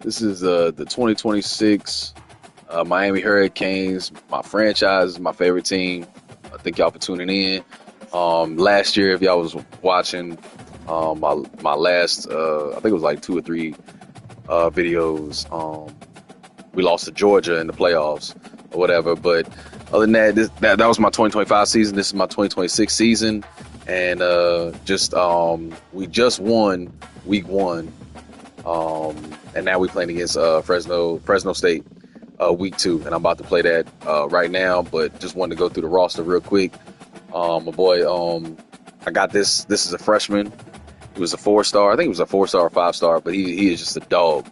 This is the 2026 Miami Hurricanes. My franchise is my favorite team. Thank y'all for tuning in. Last year, if y'all was watching, my last I think it was like two or three videos. We lost to Georgia in the playoffs or whatever. But other than that, that was my 2025 season. This is my 2026 season, and we just won week one. And now we're playing against Fresno State week two, and I'm about to play that right now. But just wanted to go through the roster real quick. My boy, I got this. This is a freshman. He was a 4-star. I think he was a 4-star or 5-star, but he is just a dog.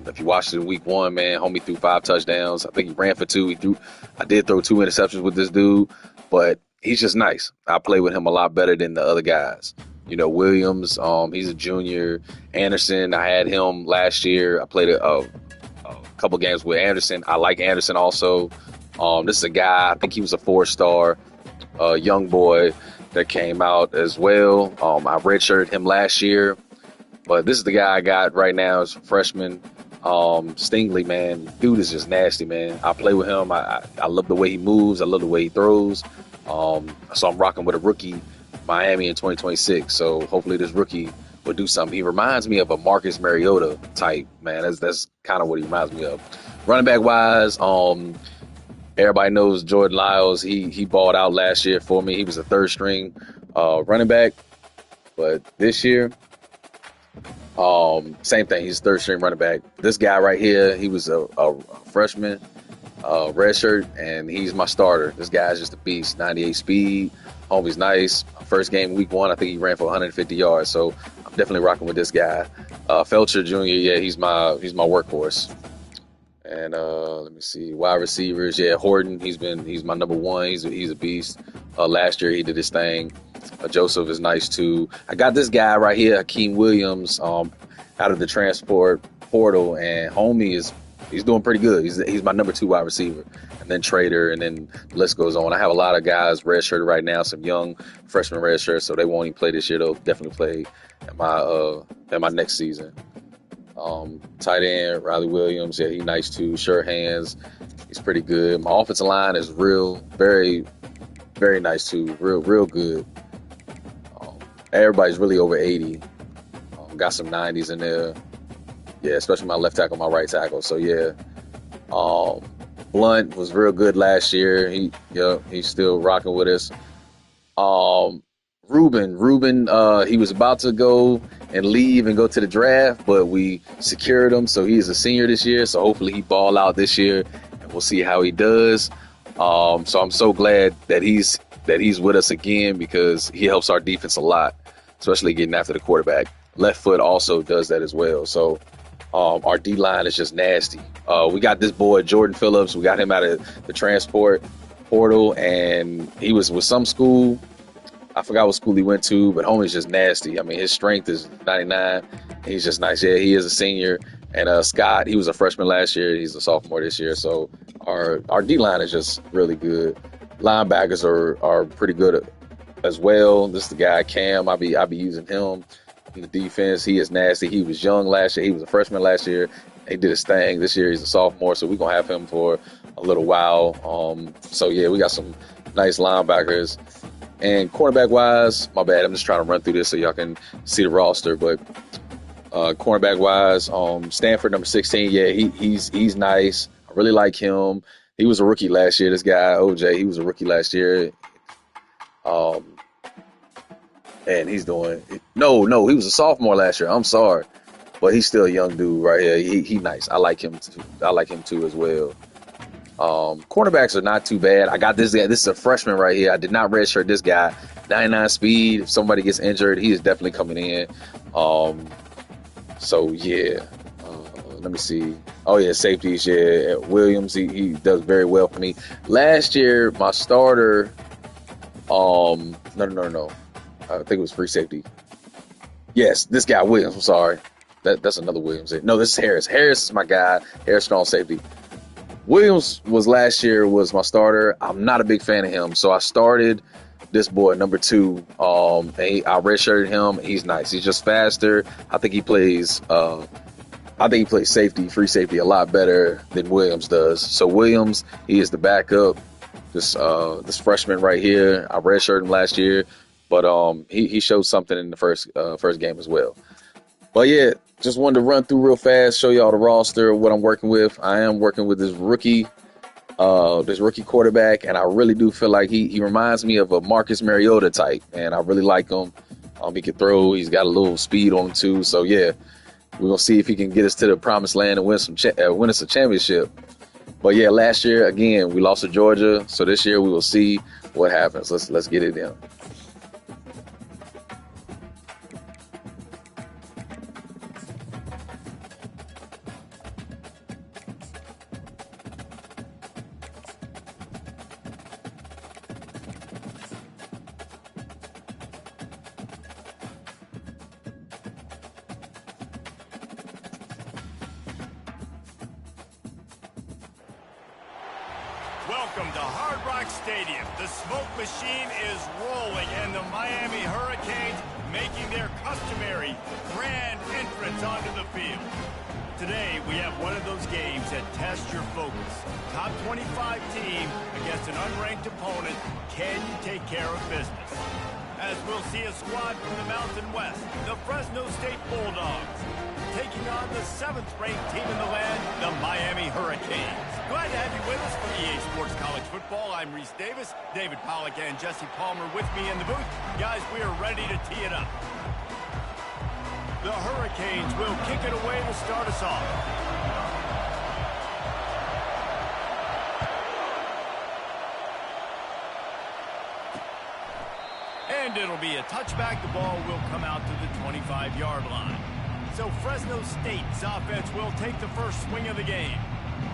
If you watched it in week one, man, homie threw 5 touchdowns. I think he ran for 2. I did throw 2 interceptions with this dude, but he's just nice. I play with him a lot better than the other guys. You know, Williams, he's a junior. Anderson, I had him last year. I played a couple games with Anderson. I like Anderson also. This is a guy, I think he was a 4-star, young boy that came out as well. I redshirted him last year, but this is the guy I got right now as a freshman. Stingley, man, dude is just nasty, man. I play with him. I love the way he moves. I love the way he throws. So I'm rocking with a rookie Miami in 2026. So hopefully this rookie will do something. He reminds me of a Marcus Mariota type, man. That's kind of what he reminds me of. Running back wise, everybody knows Jordan Lyles. He balled out last year for me. He was a 3rd string running back, but this year, same thing. He's a 3rd string running back. This guy right here, he was a freshman, redshirt, and he's my starter. This guy's just a beast. 98 speed. Homie's nice. First game week one, I think he ran for 150 yards. So I'm definitely rocking with this guy. Felcher Jr., yeah, he's my workhorse. And let me see, wide receivers, yeah, Horton, he's my number one. He's a beast. Last year he did his thing. Joseph is nice too. I got this guy right here, Hakeem Williams, out of the transport portal, and he's doing pretty good. He's my number 2 wide receiver, and then Trader, and then the list goes on. I have a lot of guys redshirted right now, some young freshman redshirts, so they won't even play this year. They'll definitely play at my next season. Tight end Riley Williams, yeah, he's nice too. Sure hands, he's pretty good. My offensive line is very, very nice too. Real good. Everybody's really over 80. Got some 90s in there. Yeah, especially my left tackle, my right tackle. So yeah, Blunt was real good last year. He's still rocking with us. Ruben, he was about to go and leave and go to the draft, but we secured him, so he's a senior this year. So hopefully he ball out this year, and we'll see how he does. So I'm so glad that he's with us again, because he helps our defense a lot, especially getting after the quarterback. Left foot also does that as well. So our D-line is just nasty. We got this boy, Jordan Phillips. We got him out of the transport portal, and he was with some school. I forgot what school he went to, but homie's just nasty. I mean, his strength is 99. He's just nice. Yeah, he is a senior. And Scott, he was a freshman last year. He's a sophomore this year. So our D-line is just really good. Linebackers are pretty good as well. This is the guy, Cam. I'll be using him in the defense. He is nasty. He was young last year. He was a freshman last year. He did his thing. This year he's a sophomore, so we're going to have him for a little while. So, yeah, we got some nice linebackers. And cornerback-wise, my bad, I'm just trying to run through this so y'all can see the roster. But cornerback-wise, Stanford, number 16, yeah, he's nice. I really like him. He was a rookie last year. This guy, OJ, he was a rookie last year. And he's doing – no, he was a sophomore last year. I'm sorry. But he's still a young dude right here. He nice. I like him too. I like him too as well. Cornerbacks are not too bad. I got this guy. This is a freshman right here. I did not redshirt this guy. 99 speed. If somebody gets injured, he is definitely coming in. So yeah. Let me see. Oh yeah, safeties. Yeah, Williams. He does very well for me. Last year, my starter. No. I think it was free safety. Yes, this guy Williams. I'm sorry. That's another Williams. No, this is Harris. Harris is my guy. Harris strong safety. Williams was last year was my starter. I'm not a big fan of him, so I started this boy number 2. I redshirted him. He's nice. He's just faster. I think he plays I think he plays safety, free safety, a lot better than Williams does. So Williams, he is the backup. This freshman right here, I redshirted him last year, but he showed something in the first game as well. But yeah, just wanted to run through real fast, show y'all the roster, what I'm working with. I am working with this rookie quarterback, and I really do feel like he reminds me of a Marcus Mariota type, and I really like him. He can throw. He's got a little speed on him too. So yeah, we're gonna see if he can get us to the promised land and win us a championship. But yeah, last year again we lost to Georgia, so this year we will see what happens. Let's get it in. Welcome to Hard Rock Stadium. The smoke machine is rolling, and the Miami Hurricanes making their customary grand entrance onto the field. Today, we have one of those games that tests your focus. Top 25 team against an unranked opponent. Can you take care of business? As we'll see a squad from the Mountain West, the Fresno State Bulldogs, taking on the 7th-ranked team in the land, the Miami Hurricanes. Glad to have you with us for EA Sports College Football. I'm Reese Davis, David Pollack, and Jesse Palmer with me in the booth. Guys, we are ready to tee it up. The Hurricanes will kick it away to start us off. And it'll be a touchback. The ball will come out to the 25-yard line. So Fresno State's offense will take the first swing of the game.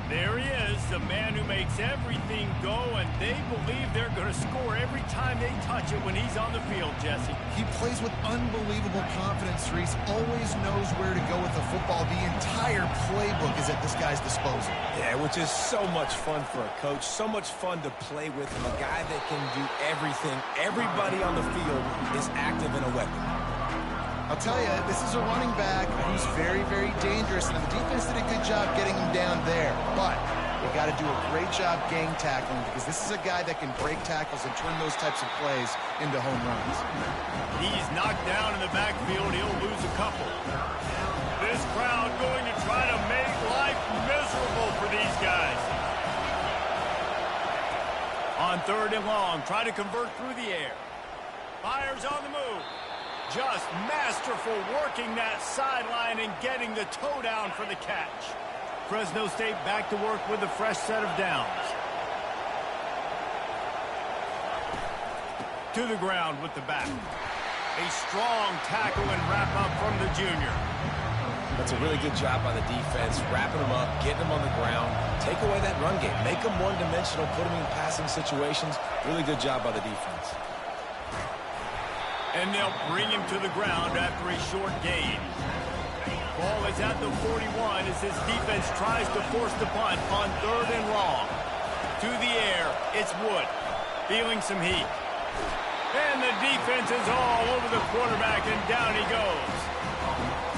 There he is, the man who makes everything go, and they believe they're going to score every time they touch it when he's on the field, Jesse. He plays with unbelievable confidence, Reese. Always knows where to go with the football. The entire playbook is at this guy's disposal. Yeah, which is so much fun for a coach, so much fun to play with him, a guy that can do everything. Everybody on the field is active in a weapon. I'll tell you, this is a running back who's very, very dangerous, and the defense did a good job getting him down there. But we got to do a great job gang tackling, because this is a guy that can break tackles and turn those types of plays into home runs. He's knocked down in the backfield. He'll lose a couple. This crowd going to try to make life miserable for these guys. On 3rd and long, try to convert through the air. Fires on the move. Just masterful working that sideline and getting the toe down for the catch. Fresno State back to work with a fresh set of downs. To the ground with the back. A strong tackle and wrap up from the junior. That's a really good job by the defense, wrapping them up, getting them on the ground, take away that run game, make them one-dimensional, put them in passing situations. Really good job by the defense. And they'll bring him to the ground after a short gain. Ball is at the 41 as his defense tries to force the punt on 3rd and long. To the air, it's Wood. Feeling some heat. And the defense is all over the quarterback, and down he goes.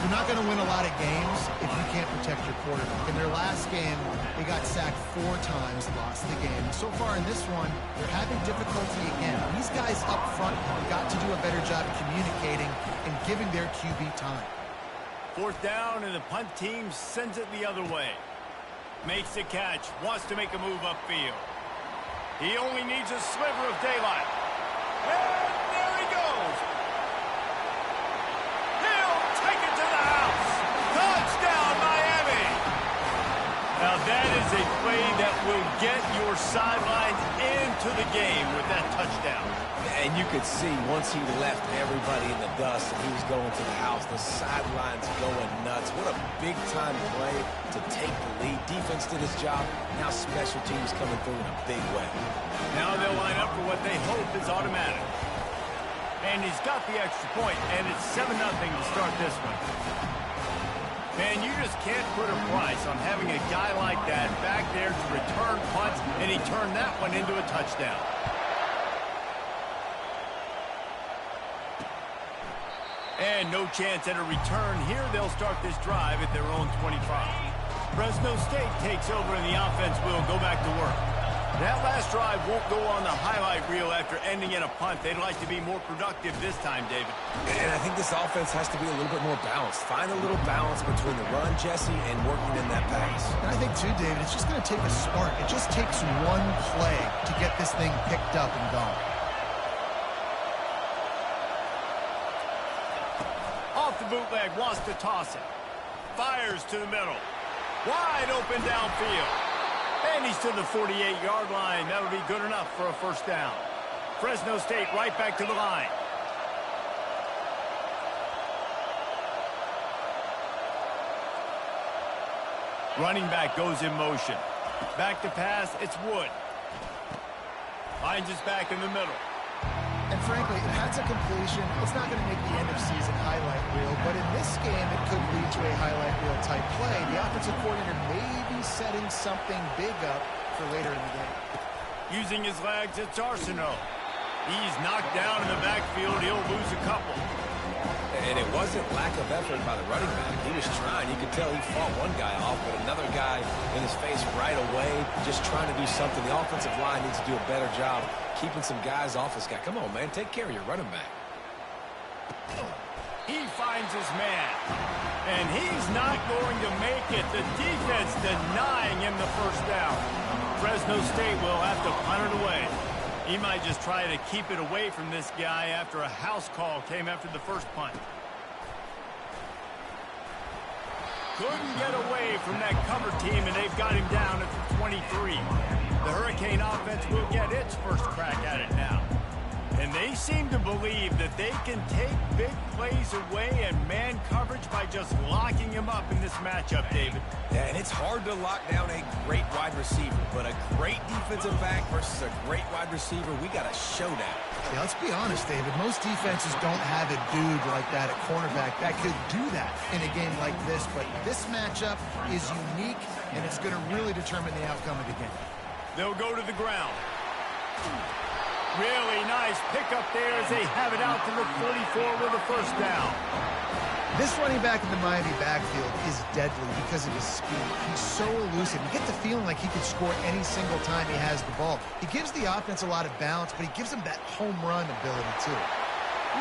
You're not going to win a lot of games if you can't protect your quarterback. In their last game, they got sacked 4 times, lost the game. So far in this one, they're having difficulty again. These guys up front have got to do a better job communicating and giving their QB time. 4th down, and the punt team sends it the other way. Makes the catch, wants to make a move upfield. He only needs a sliver of daylight. And there he goes. He'll take it to the house. Touchdown, Miami. Now that is a play that will get your sidelines into the game with that touchdown. And you could see once he left everybody in the dust and he was going to the house, the sidelines going nuts. What a big-time play to take the lead. Defense did his job. Now special teams coming through in a big way. Now they'll line up for what they hope is automatic. And he's got the extra point, and it's 7-0 to start this one. Man, you just can't put a price on having a guy like that back there to return punts, and he turned that one into a touchdown. And no chance at a return here. They'll start this drive at their own 25. Fresno State takes over and the offense will go back to work. That last drive won't go on the highlight reel after ending in a punt. They'd like to be more productive this time, David. And I think this offense has to be a little bit more balanced. Find a little balance between the run, Jesse, and working in that pass. And I think, too, David, it's just going to take a spark. It just takes one play to get this thing picked up and going. Off the bootleg, wants to toss it. Fires to the middle. Wide open downfield. And he's to the 48-yard line. That'll be good enough for a first down. Fresno State right back to the line. Running back goes in motion. Back to pass, it's Wood. Finds his back in the middle. And frankly, if that's a completion, it's not going to make the end-of-season highlight reel. But in this game, it could lead to a highlight reel type play. The offensive coordinator may be setting something big up for later in the game. Using his legs, it's Arsenault. He's knocked down in the backfield. He'll lose a couple. And it wasn't lack of effort by the running back. He was trying. You could tell he fought one guy off, but another guy in his face right away, just trying to do something. The offensive line needs to do a better job keeping some guys off this guy. Come on, man. Take care of your running back. He finds his man. And he's not going to make it. The defense denying him the first down. Fresno State will have to punt it away. He might just try to keep it away from this guy after a house call came after the first punt. Couldn't get away from that cover team, and they've got him down at the 23. The Hurricane offense will get its first crack at it now. And they seem to believe that they can take big plays away and man coverage by just locking him up in this matchup, David. Yeah, and it's hard to lock down a great wide receiver, but a great defensive back versus a great wide receiver, we got a showdown. Yeah, let's be honest, David. Most defenses don't have a dude like that at cornerback that could do that in a game like this, but this matchup is unique, and it's going to really determine the outcome of the game. They'll go to the ground. Really nice pickup there as they have it out to the 44 with a first down. This running back in the Miami backfield is deadly because of his speed. He's so elusive. You get the feeling like he could score any single time he has the ball. He gives the offense a lot of balance, but he gives them that home run ability too.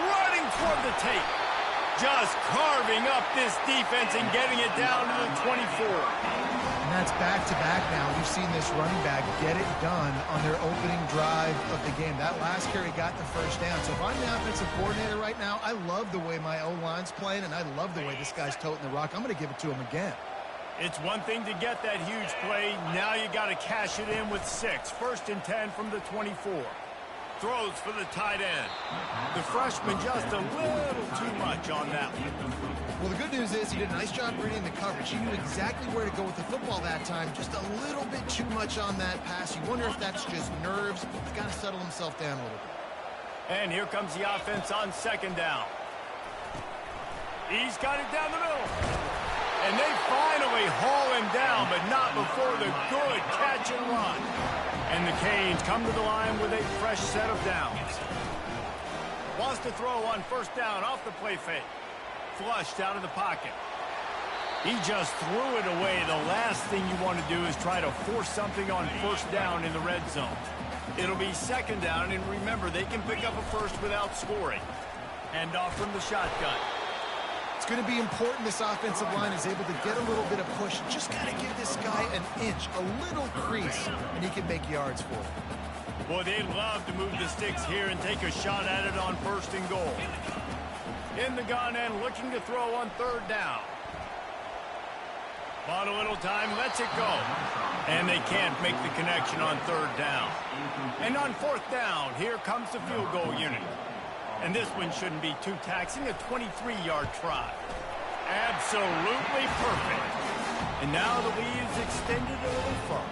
Running toward the tape. Just carving up this defense and getting it down to the 24. And that's back-to-back now. We've seen this running back get it done on their opening drive of the game. That last carry got the first down. So if I'm the offensive coordinator right now, I love the way my O-line's playing, and I love the way this guy's toting the rock. I'm going to give it to him again. It's one thing to get that huge play. Now you got to cash it in with 6. First and 10 from the 24. Throws for the tight end. The freshman just a little too much on that one. Well, the good news is he did a nice job reading the coverage. He knew exactly where to go with the football that time. Just a little bit too much on that pass. You wonder if that's just nerves. He's got to settle himself down a little bit. And here comes the offense on second down. He's got it down the middle. And they finally haul him down, but not before the good catch and run. And the Canes come to the line with a fresh set of downs. Wants to throw on first down off the play fake. Flushed out of the pocket. He just threw it away. The last thing you want to do is try to force something on first down in the red zone. It'll be second down, and remember, they can pick up a first without scoring. Hand off from the shotgun. It's going to be important this offensive line is able to get a little bit of push. Just got to give this guy an inch, a little crease, and he can make yards for it. Boy, they'd love to move the sticks here and take a shot at it on first and goal. In the gun and looking to throw on third down. Bought a little time, lets it go. And they can't make the connection on third down. And on fourth down, here comes the field goal unit. And this one shouldn't be too taxing, a 23-yard try. Absolutely perfect. And now the lead is extended a little further.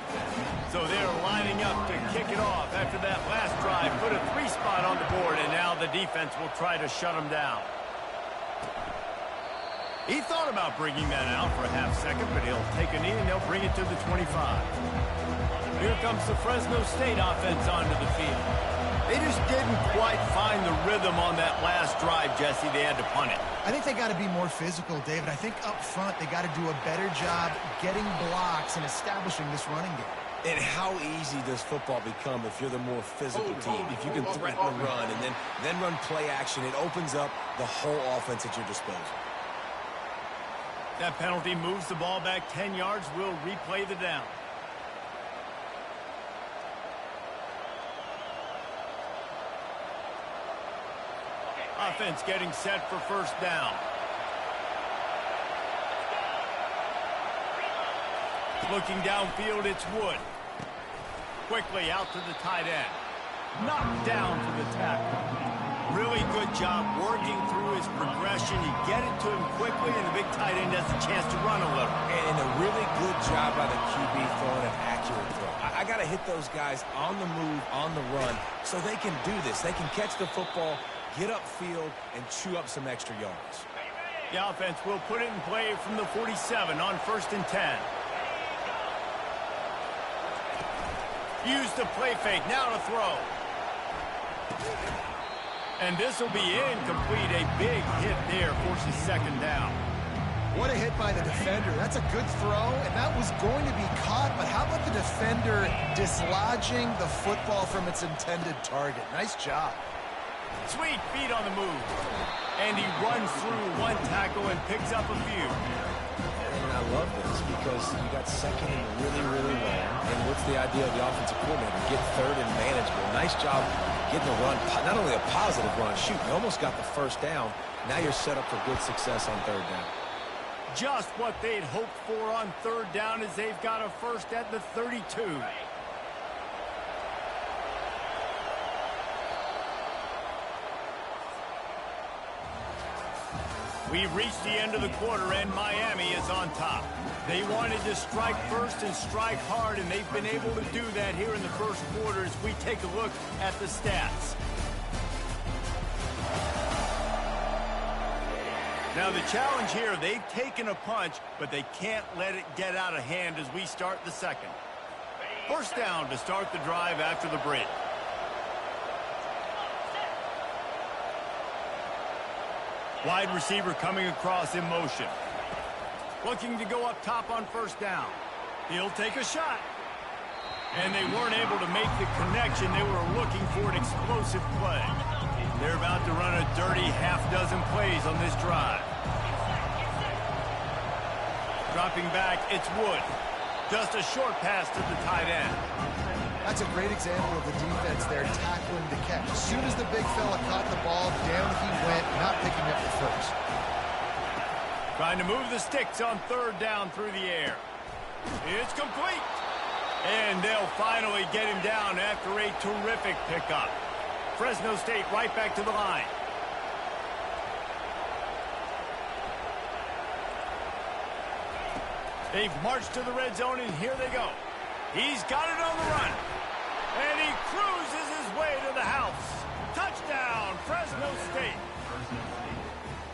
So they're lining up to kick it off after that last drive. Put a 3 spot on the board, and now the defense will try to shut them down. He thought about bringing that out for a half second, but he'll take a knee and they'll bring it to the 25. Here comes the Fresno State offense onto the field. They just didn't quite find the rhythm on that last drive, Jesse. They had to punt it. I think they got to be more physical, David. I think up front they got to do a better job getting blocks and establishing this running game. And how easy does football become if you're the more physical team? If you can threaten the run and then run play action, it opens up the whole offense at your disposal. That penalty moves the ball back 10 yards. We'll replay the down. Offense getting set for first down. Looking downfield, it's Wood. Quickly out to the tight end. Knocked down for the tackle. Really good job working through his progression. You get it to him quickly, and the big tight end has a chance to run a little. And a really good job by the QB throwing an accurate throw. I got to hit those guys on the move, on the run, so they can do this. They can catch the football, get upfield, and chew up some extra yards. The offense will put it in play from the 47 on 1st and 10. Use the play fake, now to throw. And this will be incomplete. A big hit there, forces second down. What a hit by the defender. That's a good throw, and that was going to be caught, but how about the defender dislodging the football from its intended target? Nice job. Sweet feet on the move. And he runs through one tackle and picks up a few. And I love this because you got second and really, really long. And what's the idea of the offensive coordinator? Get third and manageable. Nice job getting the run. Not only a positive run, shoot, you almost got the first down. Now you're set up for good success on third down. Just what they'd hoped for on third down as they've got a first at the 32. We've reached the end of the quarter, and Miami is on top. They wanted to strike first and strike hard, and they've been able to do that here in the first quarter as we take a look at the stats. Now the challenge here, they've taken a punch, but they can't let it get out of hand as we start the second. First down to start the drive after the break. Wide receiver coming across in motion. Looking to go up top on first down. He'll take a shot. And they weren't able to make the connection. They were looking for an explosive play. They're about to run a dirty half-dozen plays on this drive. Dropping back, it's Wood. Just a short pass to the tight end. That's a great example of the defense there tackling the catch. As soon as the big fella caught the ball, down he went, not picking up the first. Trying to move the sticks on third down through the air. It's complete. And they'll finally get him down after a terrific pickup. Fresno State right back to the line. They've marched to the red zone, and here they go. He's got it on the run. And he cruises his way to the house. Touchdown, Fresno State.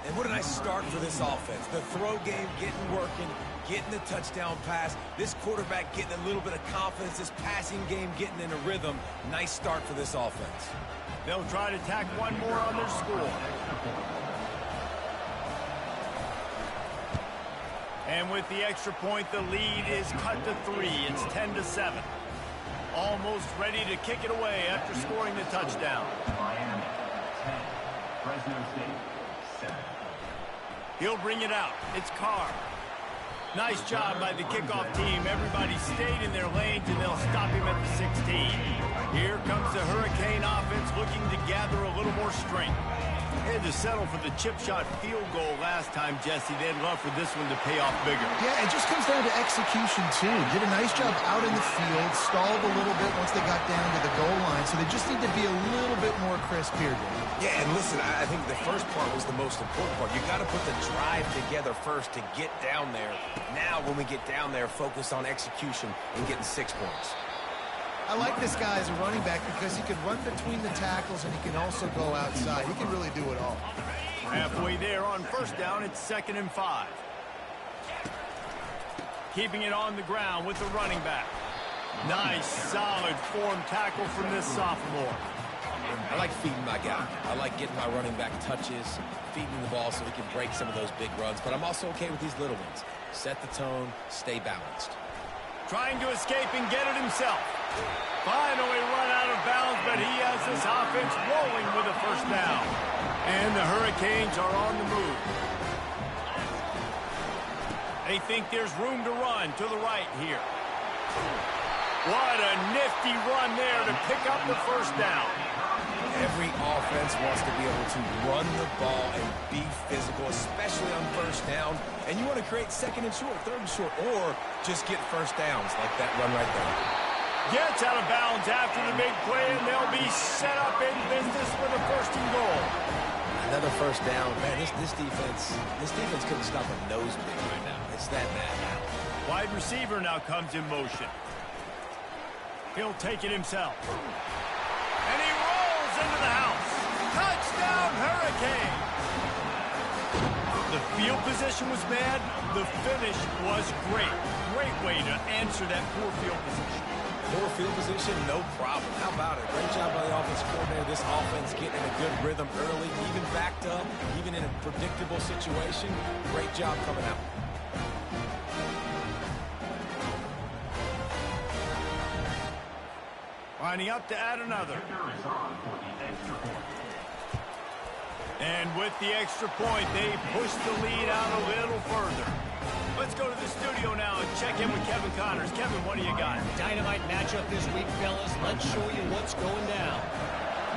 And what a nice start for this offense. The throw game getting working, getting the touchdown pass. This quarterback getting a little bit of confidence. This passing game getting in a rhythm. Nice start for this offense. They'll try to tack one more on their score. And with the extra point, the lead is cut to 3. It's 10-7. Almost ready to kick it away after scoring the touchdown. Miami, 10. Fresno State, 7. He'll bring it out. It's Carr. Nice job by the kickoff team. Everybody stayed in their lanes, and they'll stop him at the 16. Here comes the Hurricane offense looking to gather a little more strength. They had to settle for the chip shot field goal last time, Jesse. They'd love for this one to pay off bigger. Yeah, it just comes down to execution, too. Did a nice job out in the field, stalled a little bit once they got down to the goal line, so they just need to be a little bit more crisp here, Dave. Yeah, and listen, I think the first part was the most important part. You got to put the drive together first to get down there. Now, when we get down there, focus on execution and getting 6 points. I like this guy as a running back because he can run between the tackles and he can also go outside. He can really do it all. Halfway there on first down, it's 2nd and 5. Keeping it on the ground with the running back. Nice, solid form tackle from this sophomore. I like feeding my guy. I like getting my running back touches, feeding the ball so he can break some of those big runs. But I'm also okay with these little ones. Set the tone, stay balanced. Trying to escape and get it himself. Finally run out of bounds, but he has this offense rolling with a first down. And the Hurricanes are on the move. They think there's room to run to the right here. What a nifty run there to pick up the first down. Every offense wants to be able to run the ball and be physical, especially on first down. And you want to create second and short, third and short, or just get first downs like that run right there. Gets out of bounds after the big play, and they'll be set up in business with a first and goal. Another first down. Man, this defense couldn't stop a nosebleed right now. It's that bad now. Wide receiver now comes in motion. He'll take it himself. And he rolls into the house. Touchdown, Hurricane! The field position was bad. The finish was great. Great way to answer that poor field position. Poor field position, no problem. How about it? Great job by the offensive coordinator. This offense getting in a good rhythm early, even backed up, even in a predictable situation. Great job coming out. Lining up to add another. And with the extra point, they push the lead out a little further. Let's go to the studio now and check in with Kevin Connors. Kevin, what do you got? Dynamite matchup this week, fellas. Let's show you what's going down.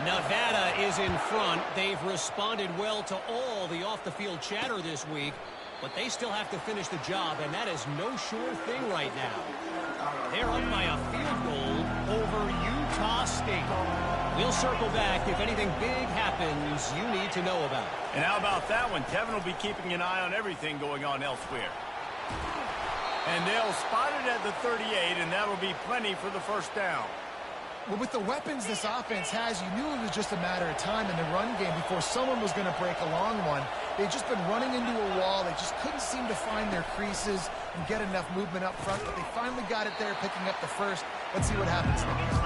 Nevada is in front. They've responded well to all the off-the-field chatter this week, but they still have to finish the job, and that is no sure thing right now. They're up by a field goal over Utah State. We'll circle back if anything big happens you need to know about. And how about that one? Kevin will be keeping an eye on everything going on elsewhere. And they'll spot it at the 38, and that'll be plenty for the first down. Well, with the weapons this offense has, you knew it was just a matter of time in the run game before someone was going to break a long one. They've just been running into a wall. They just couldn't seem to find their creases and get enough movement up front, but they finally got it there, picking up the first. Let's see what happens next.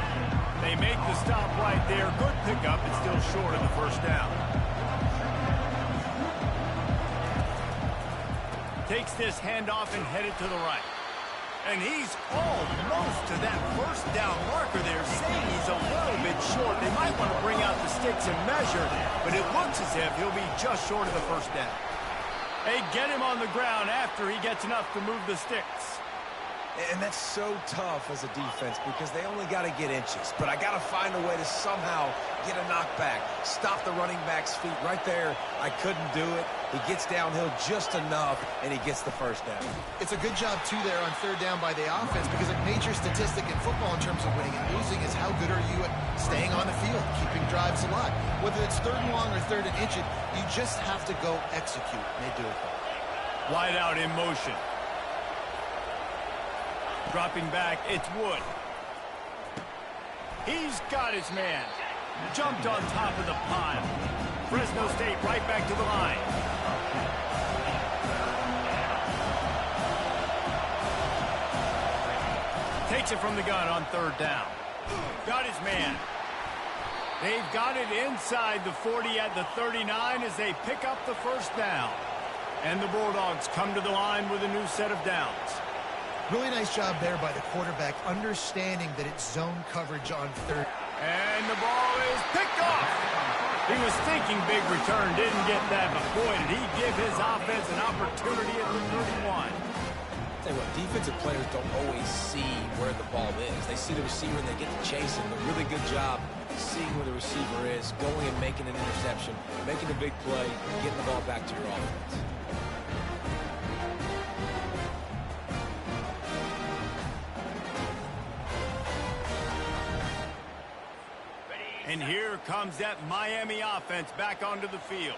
They make the stop right there. Good pickup. It's still short of the first down. Takes this handoff and headed to the right. And he's almost to that first down marker there, saying he's a little bit short. They might want to bring out the sticks and measure, but it looks as if he'll be just short of the first down. They get him on the ground after he gets enough to move the sticks. And that's so tough as a defense because they only got to get inches. But I got to find a way to somehow get a knockback, stop the running back's feet right there. I couldn't do it. He gets downhill just enough, and he gets the first down. It's a good job, too, there on third down by the offense because a major statistic in football in terms of winning and losing is how good are you at staying on the field, keeping drives alive. Whether it's third and long or third and inches, you just have to go execute, and they do it well. Wide out in motion. Dropping back, it's Wood. He's got his man. Jumped on top of the pile. Fresno State right back to the line. Takes it from the gun on third down. Got his man. They've got it inside the 40 at the 39 as they pick up the first down. And the Bulldogs come to the line with a new set of downs. Really nice job there by the quarterback, understanding that it's zone coverage on third. And the ball is picked off. He was thinking big return, didn't get that, but boy, did he give his offense an opportunity at the 31. Tell you what, defensive players don't always see where the ball is. They see the receiver and they get to chase him. A really good job seeing where the receiver is, going and making an interception, making a big play, getting the ball back to your offense. And here comes that Miami offense back onto the field.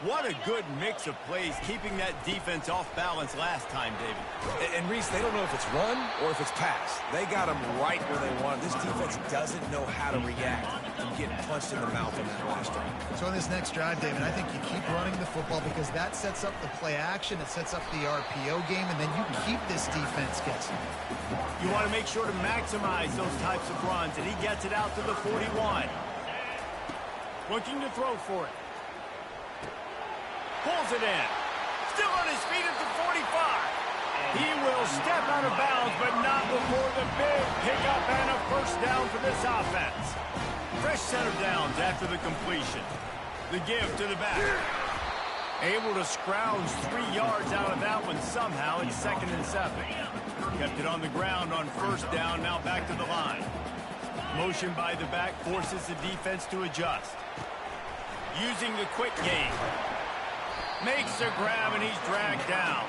What a good mix of plays, keeping that defense off balance last time, David. And Reese, they don't know if it's run or if it's pass. They got them right where they want. This defense doesn't know how to react to getting punched in the mouth on that last drive. So in this next drive, David, I think you keep running the football because that sets up the play action, it sets up the RPO game, and then you keep this defense guessing. You want to make sure to maximize those types of runs, and he gets it out to the 41. Looking to throw for it. Pulls it in. Still on his feet at the 45. He will step out of bounds, but not before the big pickup and a first down for this offense. Fresh set of downs after the completion. The give to the back. Able to scrounge 3 yards out of that one somehow. It's 2nd and 7. Kept it on the ground on first down, now back to the line. Motion by the back forces the defense to adjust. Using the quick game. Makes a grab and he's dragged down.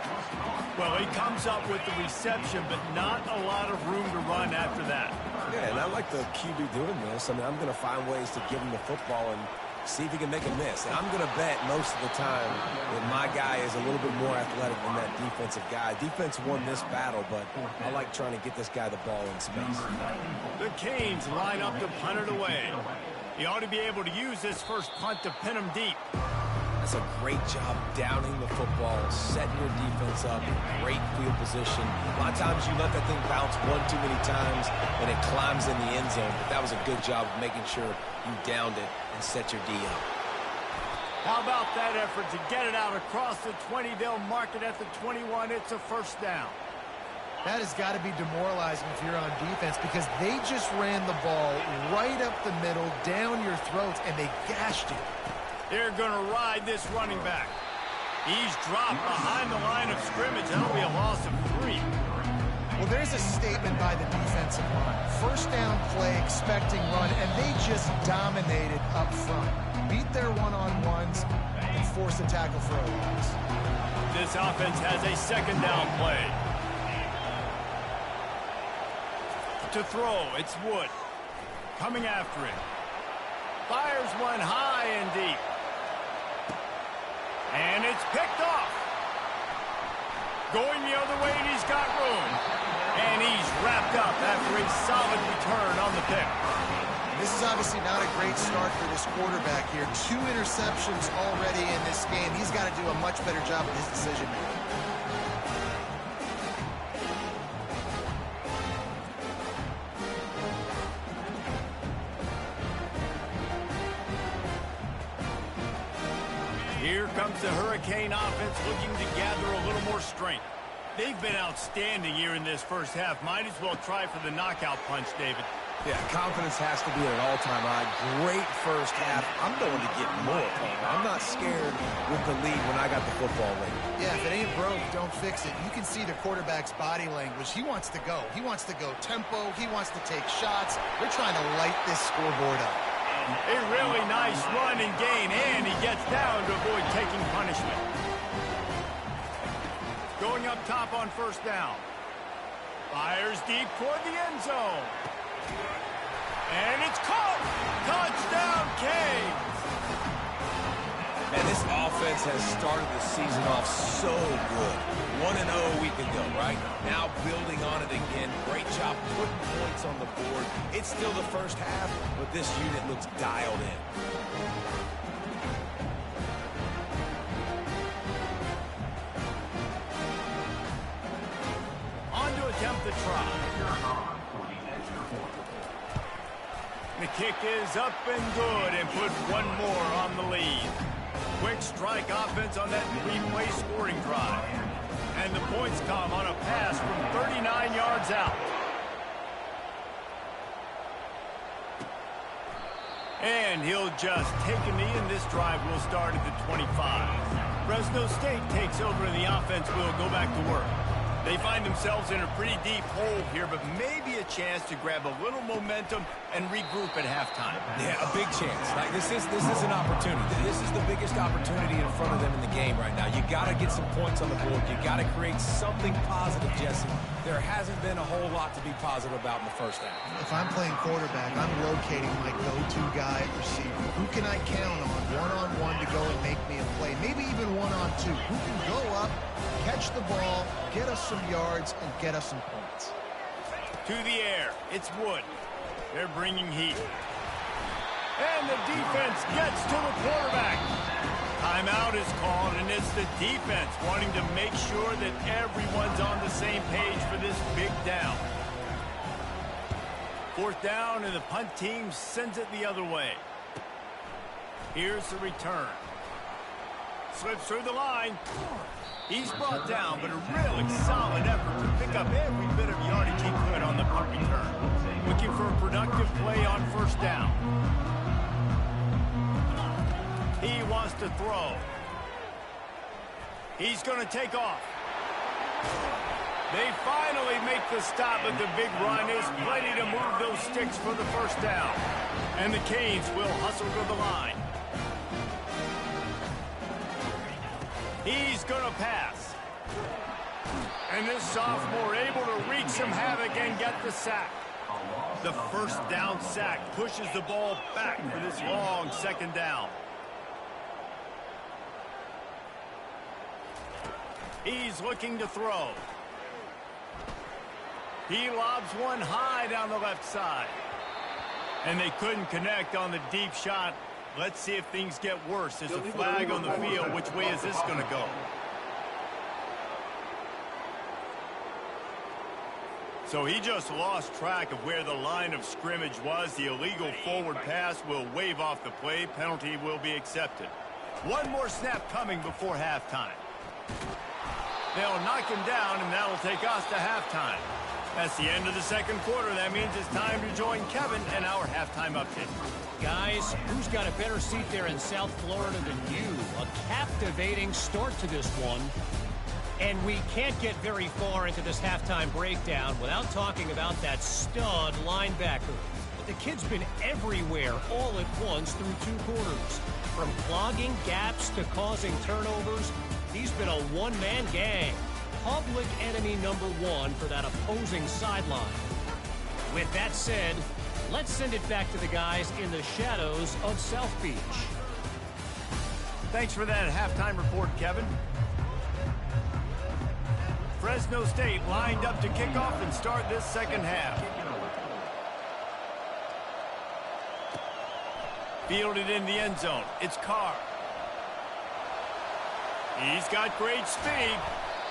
Well, he comes up with the reception, but not a lot of room to run after that. Yeah, and I like the QB doing this. I mean, I'm going to find ways to give him the football and see if he can make a miss. And I'm going to bet most of the time that my guy is a little bit more athletic than that defensive guy. Defense won this battle, but I like trying to get this guy the ball in space. The Canes line up to punt it away. He ought to be able to use this first punt to pin him deep. That's a great job downing the football, setting your defense up, great field position. A lot of times you let that thing bounce one too many times and it climbs in the end zone, but that was a good job of making sure you downed it and set your D up. How about that effort to get it out across the 20? They'll mark it at the 21. It's a first down. That has got to be demoralizing if you're on defense because they just ran the ball right up the middle, down your throats, and they gashed you. They're going to ride this running back. He's dropped behind the line of scrimmage. That'll be a loss of 3. Well, there's a statement by the defensive line. First down play, expecting run, and they just dominated up front. Beat their one-on-ones and force a tackle for a loss. This offense has a 2nd down play. To throw, it's Wood. Coming after it. Fires one high and deep. And it's picked off. Going the other way, and he's got room. And he's wrapped up after a solid return on the pick. This is obviously not a great start for this quarterback here. 2 interceptions already in this game. He's got to do a much better job with his decision-making. Here comes the Hurricane offense looking to gather a little more strength. They've been outstanding here in this first half. Might as well try for the knockout punch, David. Yeah, confidence has to be at an all-time high. Great first half. I'm going to get more. I'm not scared with the lead when I got the football late. Yeah, if it ain't broke, don't fix it. You can see the quarterback's body language. He wants to go. He wants to go tempo. He wants to take shots. They're trying to light this scoreboard up. A really nice run and gain, and he gets down to avoid taking punishment. Going up top on first down. Fires deep toward the end zone. And it's caught! Touchdown, Canes! Man, this offense has started the season off so good. 1-0 a week ago, right? Now building on it again. Great job putting points on the board. It's still the first half, but this unit looks dialed in. On to attempt the try. The kick is up and good and put one more on the lead. Quick strike offense on that 3-play scoring drive. And the points come on a pass from 39 yards out. And he'll just take a knee, and this drive will start at the 25. Fresno State takes over, and the offense will go back to work. They find themselves in a pretty deep hole here, but maybe a chance to grab a little momentum and regroup at halftime. Yeah, a big chance. Like this is an opportunity. This is the biggest opportunity in front of them in the game right now. You got to get some points on the board. You got to create something positive, Jesse. There hasn't been a whole lot to be positive about in the first half. If I'm playing quarterback, I'm locating my go-to guy at receiver. Who can I count on one-on-one to go and make me a play? Maybe even one-on-two. Who can go up, catch the ball, get us some yards, and get us some points? To the air, it's Wood. They're bringing heat. And the defense gets to the quarterback. Timeout is called, and it's the defense wanting to make sure that everyone's on the same page for this big down. Fourth down, and the punt team sends it the other way. Here's the return. Slips through the line. He's brought down, but a really solid effort to pick up every bit of yardage he could on the punt return. Looking for a productive play on first down. He wants to throw. He's going to take off. They finally make the stop, but the big run is plenty to move those sticks for the first down. And the Canes will hustle to the line. He's going to pass. And this sophomore able to wreak some havoc and get the sack. The first down sack pushes the ball back for this long second down. He's looking to throw. He lobs one high down the left side. And they couldn't connect on the deep shot. Let's see if things get worse. There's a flag on the field. Which way is this going to go? So he just lost track of where the line of scrimmage was. The illegal forward pass will wave off the play. Penalty will be accepted. One more snap coming before halftime. They'll knock him down, and that'll take us to halftime. That's the end of the second quarter. That means it's time to join Kevin and our halftime update. Guys, who's got a better seat there in South Florida than you? A captivating start to this one. And we can't get very far into this halftime breakdown without talking about that stud linebacker. The kid's been everywhere all at once through two quarters. From clogging gaps to causing turnovers, he's been a one-man gang. Public enemy number one for that opposing sideline. With that said, let's send it back to the guys in the shadows of South Beach. Thanks for that halftime report, Kevin. Fresno State lined up to kick off and start this second half. Fielded in the end zone. It's Carr. He's got great speed.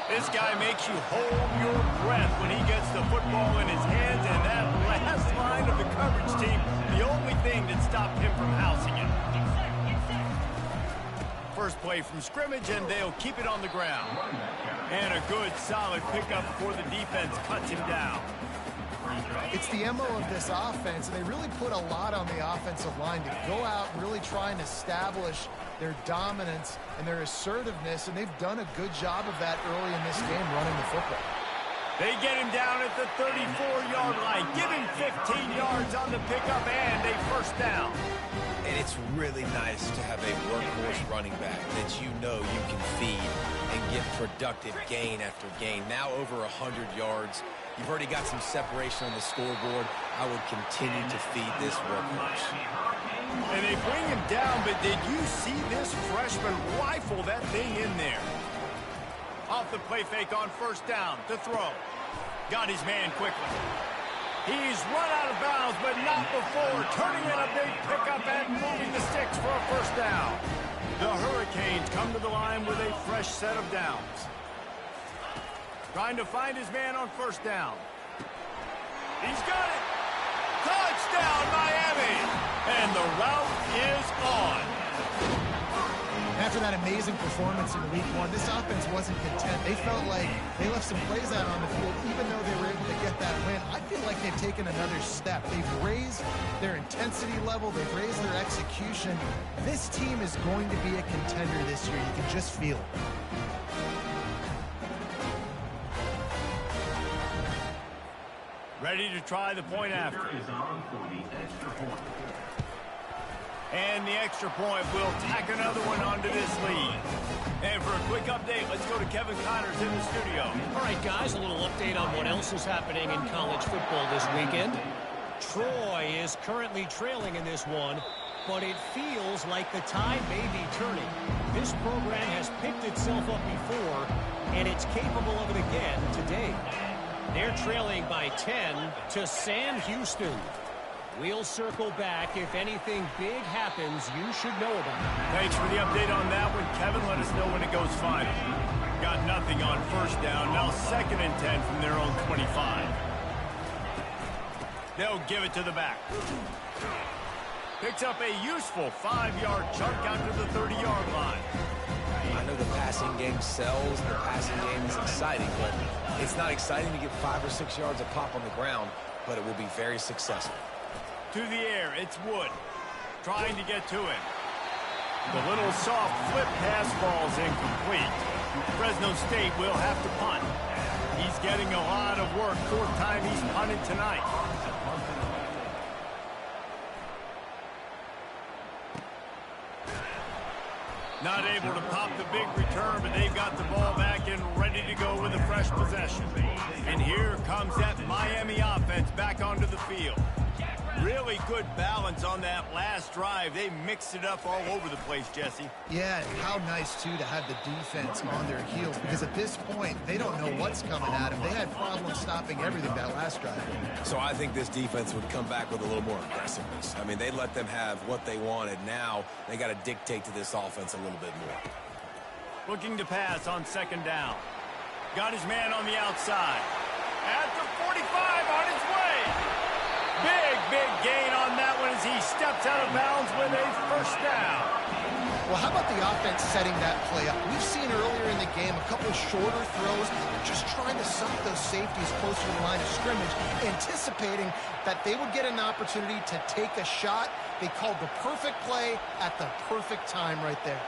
This guy makes you hold your breath when he gets the football in his hands, and that last line of the coverage team, the only thing that stopped him from housing it. First play from scrimmage, and they'll keep it on the ground. And a good, solid pickup before the defense cuts him down. It's the MO of this offense, and they really put a lot on the offensive line to go out and really try and establish their dominance and their assertiveness, and they've done a good job of that early in this game running the football. They get him down at the 34-yard line. Give him 15 yards on the pickup and a first down. And it's really nice to have a workhorse running back that you know you can feed and get productive gain after gain. Now over 100 yards. You've already got some separation on the scoreboard. I would continue to feed this workhorse. And they bring him down, but did you see this freshman rifle that thing in there? Off the play fake on first down to throw. Got his man quickly. He's run out of bounds, but not before turning in a big pickup and moving the sticks for a first down. The Hurricanes come to the line with a fresh set of downs. Trying to find his man on first down. He's got it. Touchdown, Miami. And the route is on. After that amazing performance in week one, this offense wasn't content. They felt like they left some plays out on the field, even though they were able to get that win. I feel like they've taken another step. They've raised their intensity level. They've raised their execution. This team is going to be a contender this year. You can just feel it. Ready to try the point after. And the extra point will tack another one onto this lead. And for a quick update, let's go to Kevin Connors in the studio. All right, guys, a little update on what else is happening in college football this weekend. Troy is currently trailing in this one, but it feels like the tide may be turning. This program has picked itself up before, and it's capable of it again today. They're trailing by 10 to Sam Houston. We'll circle back. If anything big happens, you should know about it. Thanks for the update on that one, Kevin. Let us know when it goes final. Got nothing on first down. Now 2nd and 10 from their own 25. They'll give it to the back. Picks up a useful 5-yard chunk out to the 30-yard line. I know the passing game sells, the passing game is exciting, but it's not exciting to get 5 or 6 yards a pop on the ground, but it will be very successful. To the air, it's Wood. Trying to get to him. The little soft flip pass falls incomplete. Fresno State will have to punt. He's getting a lot of work. 4th time he's punted tonight. Not able to pop the big return, but they've got the ball back and ready to go with a fresh possession. And here comes that Miami offense back onto the field. Really good balance on that last drive. They mixed it up all over the place, Jesse. Yeah, how nice, too, to have the defense on their heels, because at this point, they don't know what's coming at them. They had problems stopping everything that last drive. So I think this defense would come back with a little more aggressiveness. I mean, they let them have what they wanted. Now they got to dictate to this offense a little bit more. Looking to pass on 2nd down. Got his man on the outside. At the 45, on his way. Big gain on that one as he steps out of bounds with a 1st down. Well, how about the offense setting that play up? We've seen earlier in the game a couple of shorter throws, just trying to suck those safeties closer to the line of scrimmage, anticipating that they would get an opportunity to take a shot. They called the perfect play at the perfect time right there.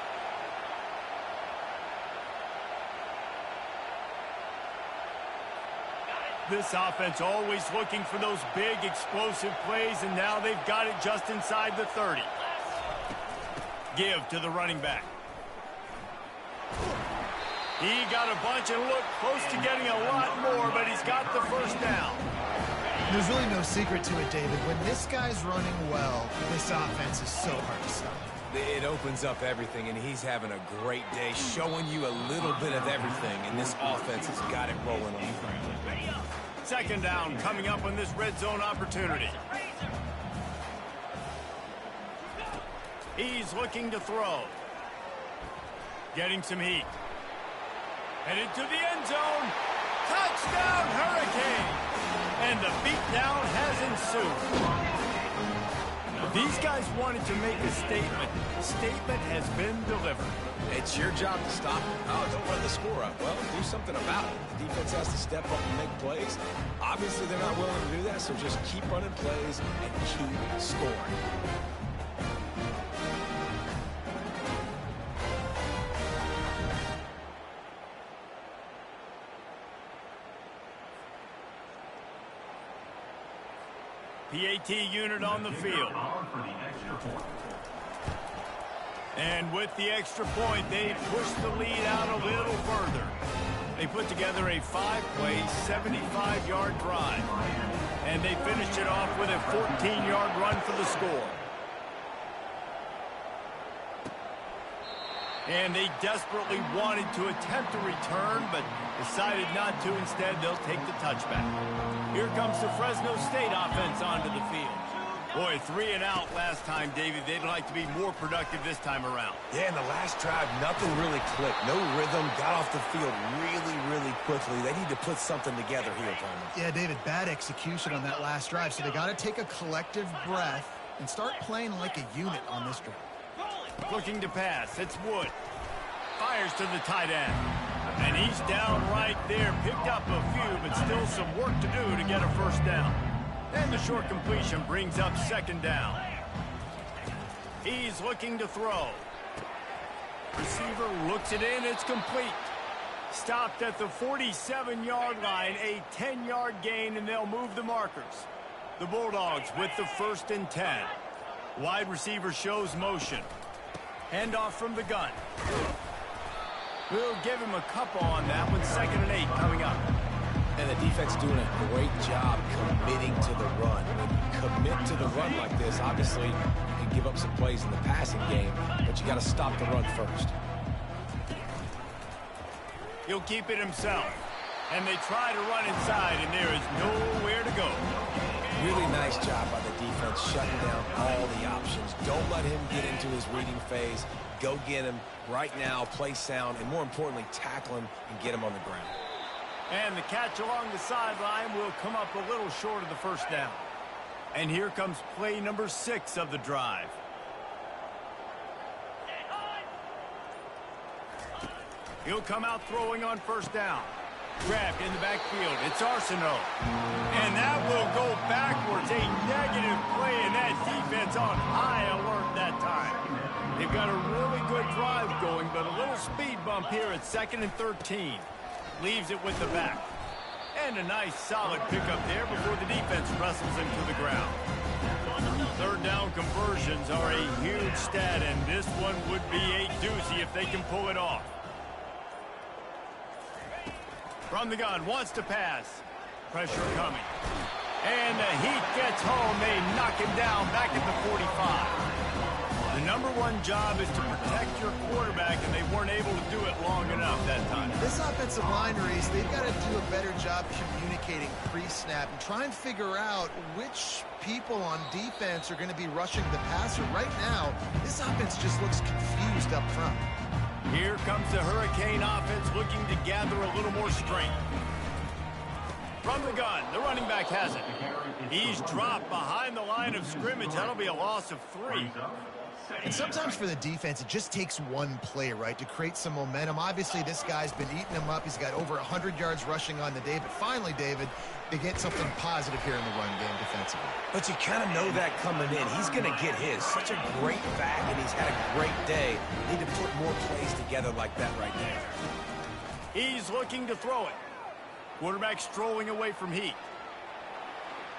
This offense always looking for those big explosive plays, and now they've got it just inside the 30. Give to the running back. He got a bunch and looked close to getting a lot more, but he's got the 1st down. There's really no secret to it, David. When this guy's running well, this offense is so hard to stop. It opens up everything, and he's having a great day, showing you a little bit of everything, and this offense has got it rolling on. 2nd down coming up on this red zone opportunity. He's looking to throw. Getting some heat. Headed to the end zone. Touchdown, Hurricane! And the beatdown has ensued. These guys wanted to make a statement. The statement has been delivered. It's your job to stop it. Oh, don't run the score up. Well, do something about it. The defense has to step up and make plays. Obviously, they're not willing to do that, so just keep running plays and keep scoring. PAT unit on the field. And with the extra point, they pushed the lead out a little further. They put together a 5-play, 75-yard drive. And they finished it off with a 14-yard run for the score. And they desperately wanted to attempt a return, but decided not to. Instead, they'll take the touchback. Here comes the Fresno State offense onto the field. Boy, 3 and out last time, David. They'd like to be more productive this time around. Yeah, in the last drive, nothing really clicked. No rhythm, got off the field really quickly. They need to put something together here, Palmer. Yeah, David, bad execution on that last drive, so they got to take a collective breath and start playing like a unit on this drive. Looking to pass. It's Wood. Fires to the tight end. And he's down right there. Picked up a few, but still some work to do to get a 1st down. And the short completion brings up 2nd down. He's looking to throw. Receiver looks it in. It's complete. Stopped at the 47-yard line. A 10-yard gain, and they'll move the markers. The Bulldogs with the 1st and 10. Wide receiver shows motion. Handoff from the gun. We'll give him a couple on that one. 2nd and 8 coming up. And the defense doing a great job committing to the run. When you commit to the run like this, obviously you can give up some plays in the passing game, but you got to stop the run first. He'll keep it himself. And they try to run inside, and there is nowhere to go. Really nice job by the defense shutting down all the options. Don't let him get into his reading phase. Go get him right now, play sound, and more importantly, tackle him and get him on the ground. And the catch along the sideline will come up a little short of the 1st down. And here comes play number 6 of the drive. He'll come out throwing on first down. Grabbed in the backfield. It's Arsenault. And that will go backwards. A negative play, and that defense on high alert that time. They've got a really good drive going, but a little speed bump here at 2nd and 13. Leaves it with the back. And a nice solid pickup there before the defense wrestles him to the ground. 3rd down conversions are a huge stat, and this one would be a doozy if they can pull it off. From the gun, wants to pass. Pressure coming. And the heat gets home. They knock him down back at the 45. The number one job is to protect your quarterback, and they weren't able to do it long enough that time. This offensive line, Reese, they've got to do a better job communicating pre-snap and try and figure out which people on defense are going to be rushing the passer. Right now, this offense just looks confused up front. Here comes the Hurricane offense looking to gather a little more strength. From the gun, the running back has it. He's dropped behind the line of scrimmage. That'll be a loss of 3. And sometimes for the defense, it just takes one play, right, to create some momentum. Obviously, this guy's been eating him up. He's got over 100 yards rushing on the day. But finally, David, they get something positive here in the run game defensively. But you kind of know that coming in. He's going to get his. Such a great back, and he's had a great day. Need to put more plays together like that right there. He's looking to throw it. Quarterback strolling away from Heat.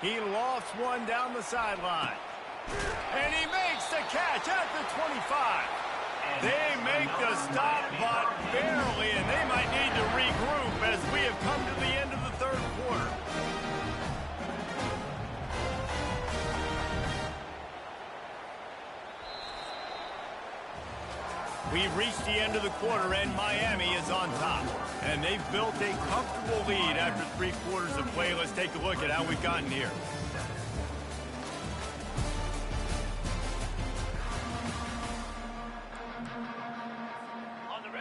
He lofts one down the sideline. And he makes the catch at the 25. They make the stop, but barely, and they might need to regroup as we have come to the end of the 3rd quarter. We've reached the end of the quarter, and Miami is on top. And they've built a comfortable lead after 3 quarters of play. Let's take a look at how we've gotten here.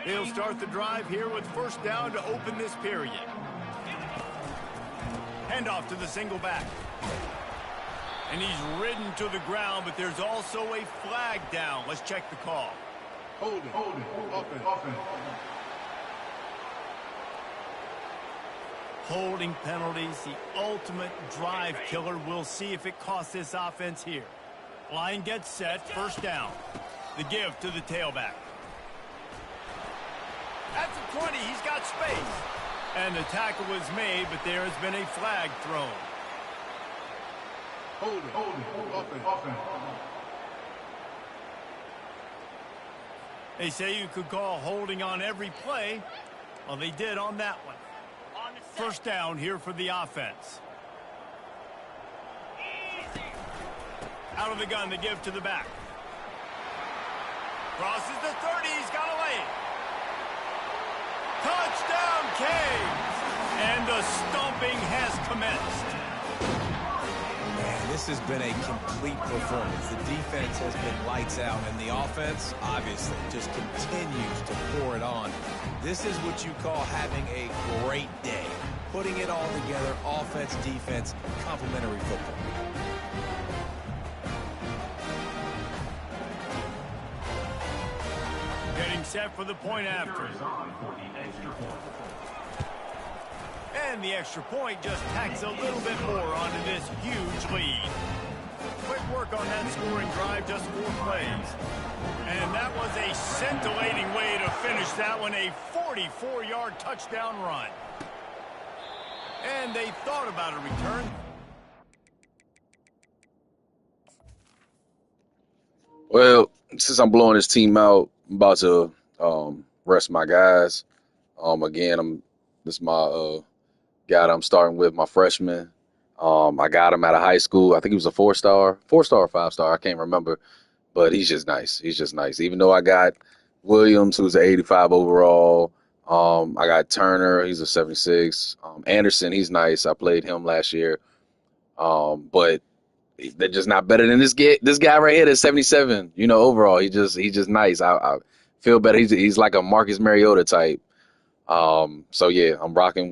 They'll start the drive here with first down to open this period. Handoff to the single back. And he's ridden to the ground, but there's also a flag down. Let's check the call. Hold it, offense. Holding penalties, the ultimate drive killer. We'll see if it costs this offense here. Line gets set, first down. The give to the tailback. At the 20, he's got space. And the tackle was made, but there has been a flag thrown. Hold it, offense. They say you could call holding on every play. Well, they did on that one. First down here for the offense. Out of the gun, the give to the back. Crosses the 30, he's got a lane. Touchdown, Canes! And the stomping has commenced. Man, this has been a complete performance. The defense has been lights out, and the offense, obviously, just continues to pour it on. This is what you call having a great day. Putting it all together, offense, defense, complementary football. Getting set for the point after. And the extra point just tacks a little bit more onto this huge lead. Quick work on that scoring drive, just 4 plays. And that was a scintillating way to finish that one, a 44-yard touchdown run. And they thought about a return. Well, since I'm blowing this team out, I'm about to rest my guys. Again, this is my guy that I'm starting with, my freshman. I got him out of high school. I think he was a 4-star or 5-star. I can't remember, but he's just nice. He's just nice. Even though I got Williams, who's an 85 overall. I got Turner. He's a 76. Anderson, he's nice. I played him last year. But they're just not better than this guy right here that's 77. Overall, he's just nice. I feel better. He's like a Marcus Mariota type. So yeah, I'm rocking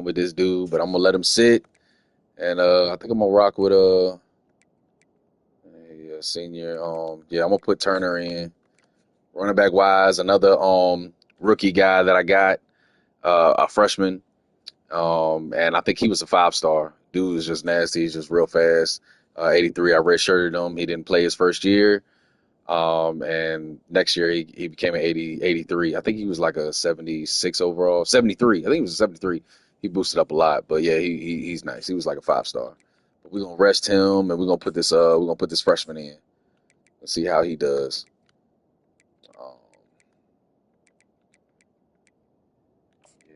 with this dude, but I'm gonna let him sit, and I think I'm gonna rock with Yeah, senior. Yeah, I'm gonna put Turner in. Running back wise, another rookie guy that I got, a freshman. And I think he was a 5-star. Dude was just nasty. He's just real fast. 83. I redshirted him. He didn't play his first year. And next year he became an 83. I think he was like a 76 overall. 73. I think he was a 73. He boosted up a lot. But yeah, he's nice. He was like a 5-star. But we're gonna rest him and we're gonna put this freshman in and see how he does. Um,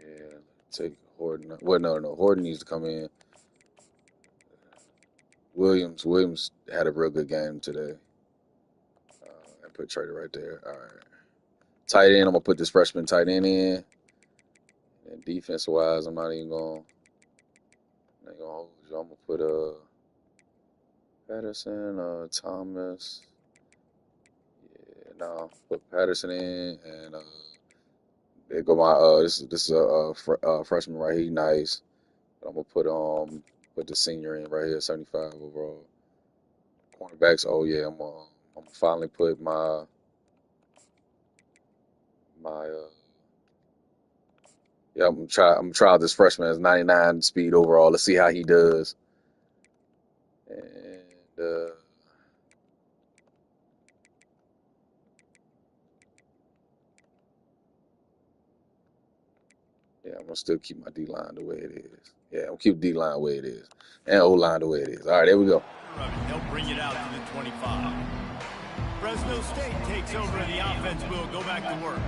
yeah, take Horton. Well, no. Horton needs to come in. Williams had a real good game today. And put Trader right there. All right. Tight end, I'm gonna put this freshman tight end in. And defense wise, I'm not even gonna hold you. I'm gonna put Patterson, Thomas. Yeah, no, put Patterson in, and there go my this is a freshman right here, nice. I'm gonna put the senior in right here, 75 overall. Cornerbacks, oh yeah, I'm gonna finally put my yeah, I'm gonna try out this freshman as 99 speed overall. Let's see how he does. And yeah, I'm gonna still keep my D line the way it is. Yeah, I'm gonna keep D line the way it is, and O line the way it is. All right, there we go. They'll bring it out to the 25. Fresno State takes over and the offense will go back to work.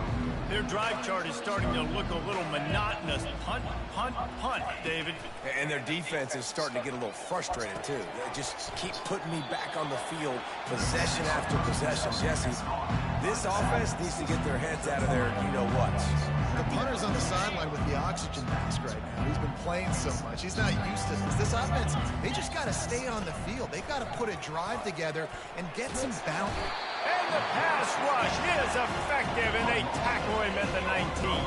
Their drive chart is starting to look a little monotonous. Punt, punt, punt, David. And their defense is starting to get a little frustrated, too. They just keep putting me back on the field, possession after possession. Jesse, this offense needs to get their heads out of their you-know-what. The punter's on the sideline with the oxygen mask right now. He's been playing so much. He's not used to this. This offense, they just got to stay on the field. They've got to put a drive together and get some bounce. And the pass rush is effective, and they tackle him at the 19.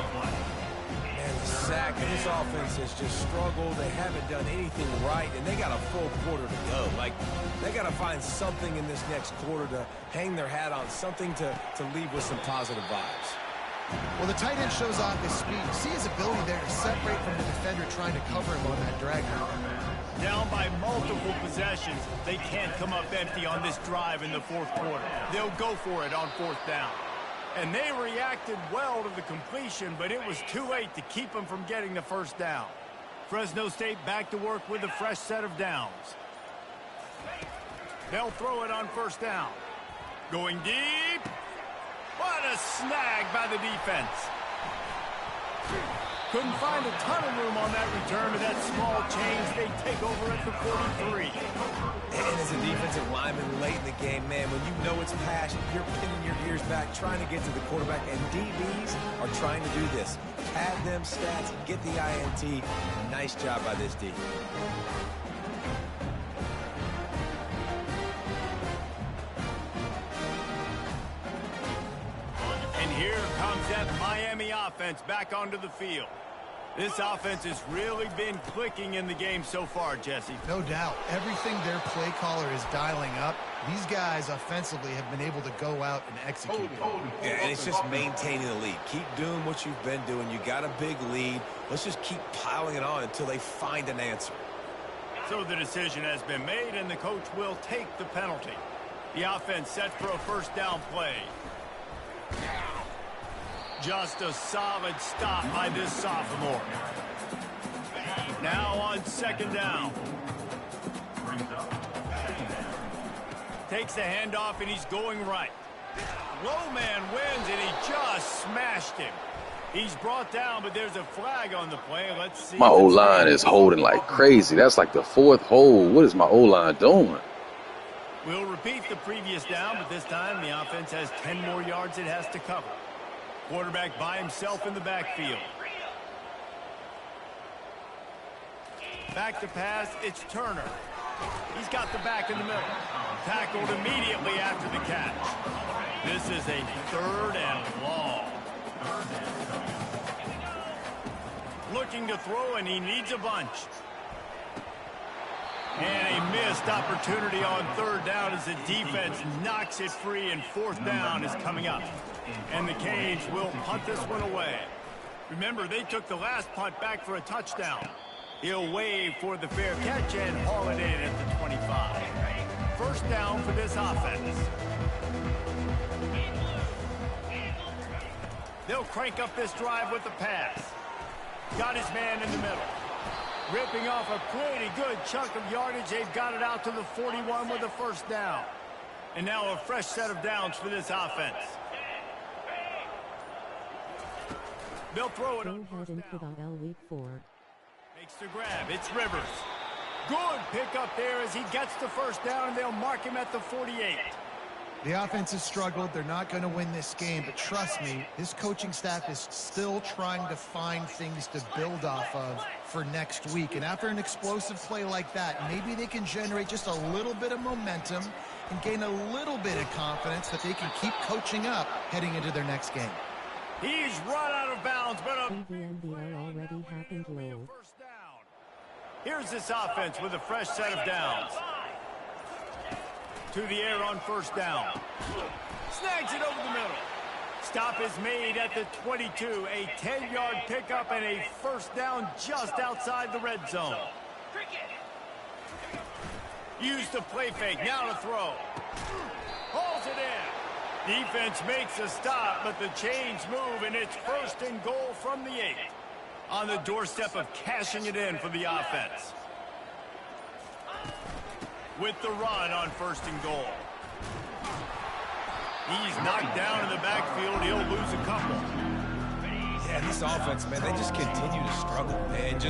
And the sack, and this offense has just struggled. They haven't done anything right, and they got a full quarter to go. Like, they got to find something in this next quarter to hang their hat on, something to leave with some positive vibes. Well, the tight end shows off his speed. You see his ability there to separate from the defender trying to cover him on that drag route. Down by multiple possessions, they can't come up empty on this drive in the fourth quarter. They'll go for it on fourth down. And they reacted well to the completion, but it was too late to keep them from getting the first down. Fresno State back to work with a fresh set of downs. They'll throw it on first down. Going deep. What a snag by the defense. Couldn't find a ton of room on that return to that small change. They take over at the 43. And as a defensive lineman late in the game, man, when you know it's passion, you're pinning your ears back, trying to get to the quarterback, and DBs are trying to do this. Pad them stats, get the INT. Nice job by this D. And here comes that Miami offense back onto the field. This offense has really been clicking in the game so far, Jesse. No doubt. Everything their play caller is dialing up, these guys offensively have been able to go out and execute. Yeah, and it's just maintaining the lead. Keep doing what you've been doing. You got a big lead. Let's just keep piling it on until they find an answer. So the decision has been made, and the coach will take the penalty. The offense set for a first down play. Just a solid stop by this sophomore. Now on second down. Takes the handoff, and he's going right. Low man wins, and he just smashed him. He's brought down, but there's a flag on the play. Let's see. My O-line is holding like crazy. That's like the fourth hold. What is my O-line doing? We'll repeat the previous down, but this time the offense has 10 more yards it has to cover. Quarterback by himself in the backfield. Back to pass, it's Turner. He's got the back in the middle. Tackled immediately after the catch. This is a third and long. Looking to throw, and he needs a bunch. And he missed opportunity on third down as the defense knocks it free, and fourth down is coming up. And the Canes will punt this one away. Remember, they took the last punt back for a touchdown. He'll wave for the fair catch and haul it in at the 25. First down for this offense. They'll crank up this drive with the pass. Got his man in the middle. Ripping off a pretty good chunk of yardage. They've got it out to the 41 with a first down. And now a fresh set of downs for this offense. They'll throw it on first down. Week 4. Makes the grab. It's Rivers. Good pick up there as he gets the first down, and they'll mark him at the 48. The offense has struggled. They're not going to win this game, but trust me, this coaching staff is still trying to find things to build off of for next week. And after an explosive play like that, maybe they can generate just a little bit of momentum and gain a little bit of confidence that they can keep coaching up heading into their next game. He's run out of bounds, but a already happened low. first down. Here's this offense with a fresh set of downs. To the air on first down. Snags it over the middle. Stop is made at the 22. A 10-yard pickup and a first down just outside the red zone. Use the play fake. Now to throw. Hauls it in. Defense makes a stop, but the chains move, and it's first and goal from the 8. On the doorstep of cashing it in for the offense. With the run on first and goal. He's knocked down in the backfield. He'll lose a couple. Yeah, this offense, man, they just continue to struggle. And